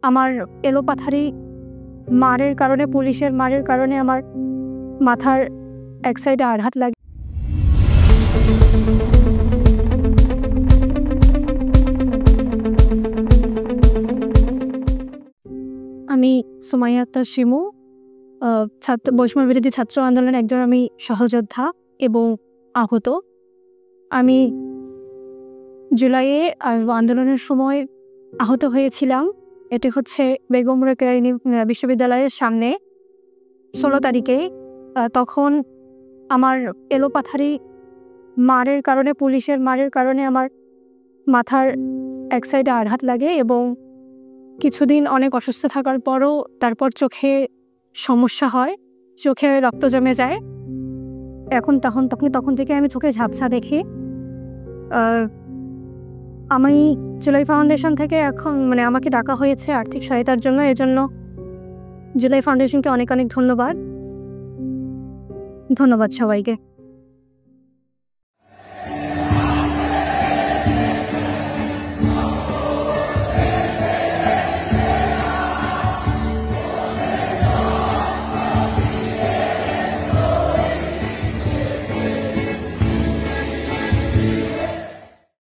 আমার এলোপাথারি মারের কারণে, পুলিশের মারের কারণে আমার মাথার এক সাইডে আঘাত লাগে। আমি সুমাইয়া আক্তার শিমু, বৈষম্য বিরোধী ছাত্র আন্দোলনের একজন আমি সহযোদ্ধা এবং আহত। আমি জুলাইয়ে আন্দোলনের সময় আহত হয়েছিলাম। এটি হচ্ছে বেগম রোকেয়া বিশ্ববিদ্যালয়ের সামনে 16 তারিখে। তখন আমার এলোপাথারি মারের কারণে, পুলিশের মারের কারণে আমার মাথার এক সাইডে আঘাত লাগে এবং কিছুদিন অনেক অসুস্থ থাকার পরও তারপর চোখে সমস্যা হয়, চোখে রক্ত জমে যায়। তখন থেকে আমি চোখে ঝাপসা দেখি। আমি জুলাই ফাউন্ডেশন থেকে এখন আমাকে ডাকা হয়েছে আর্থিক সহায়তার জন্য। এজন্য জুলাই ফাউন্ডেশনকে অনেক অনেক ধন্যবাদ সবাইকে।